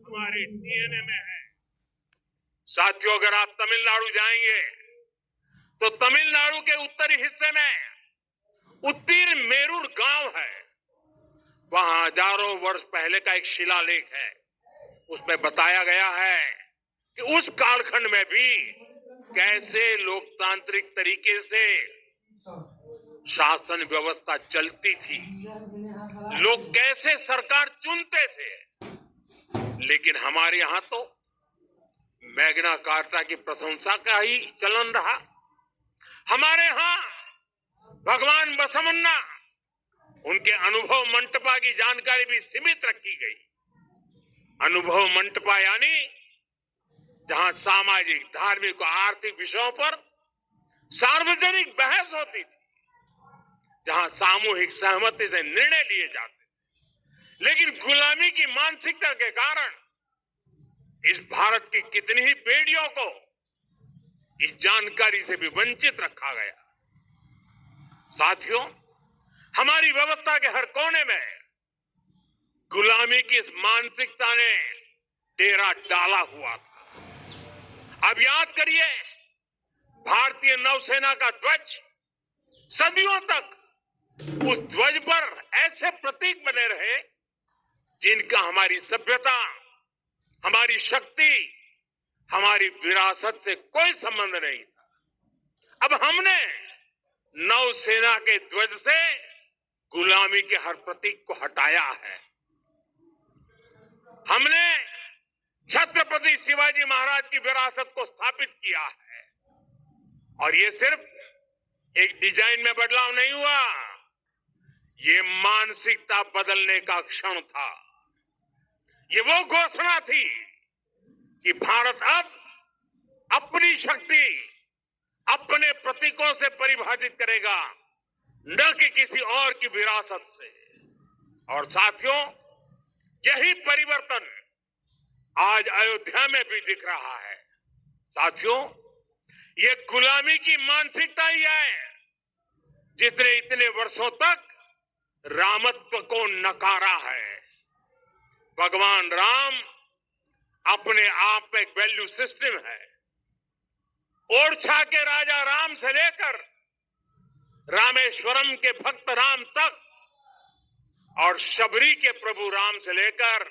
हमारे डीएनए में है। साथियों, अगर आप तमिलनाडु जाएंगे तो तमिलनाडु के उत्तरी हिस्से में उत्तीर मेरूर गांव है। वहां हजारों वर्ष पहले का एक शिलालेख है। उसमें बताया गया है कि उस कालखंड में भी कैसे लोकतांत्रिक तरीके से शासन व्यवस्था चलती थी, लोग कैसे सरकार चुनते थे। लेकिन हमारे यहां तो मैग्ना कार्टा की प्रशंसा का ही चलन रहा। हमारे यहां भगवान बसवन्ना, उनके अनुभव मंटपा की जानकारी भी सीमित रखी गई। अनुभव मंटपा यानी जहां सामाजिक, धार्मिक और आर्थिक विषयों पर सार्वजनिक बहस होती थी, जहां सामूहिक सहमति से निर्णय लिए जाते थे। लेकिन गुलामी की मानसिकता के कारण इस भारत की कितनी ही पीढ़ियों को इस जानकारी से भी वंचित रखा गया। साथियों, हमारी व्यवस्था के हर कोने में गुलामी की इस मानसिकता ने डेरा डाला हुआ था। अब याद करिए, भारतीय नौसेना का ध्वज सदियों तक उस ध्वज पर ऐसे प्रतीक बने रहे जिनका हमारी सभ्यता, हमारी शक्ति, हमारी विरासत से कोई संबंध नहीं था। अब हमने नौसेना के ध्वज से गुलामी के हर प्रतीक को हटाया है। हमने छत्रपति शिवाजी महाराज की विरासत को स्थापित किया है। और ये सिर्फ एक डिजाइन में बदलाव नहीं हुआ, ये मानसिकता बदलने का क्षण था। ये वो घोषणा थी कि भारत अब अपनी शक्ति अपने प्रतीकों से परिभाषित करेगा, न कि किसी और की विरासत से। और साथियों, यही परिवर्तन आज अयोध्या में भी दिख रहा है। साथियों, ये गुलामी की मानसिकता ही है जिसने इतने वर्षों तक रामत्व को नकारा है। भगवान राम अपने आप में एक वैल्यू सिस्टम है। ओरछा के राजा राम से लेकर रामेश्वरम के भक्त राम तक, और शबरी के प्रभु राम से लेकर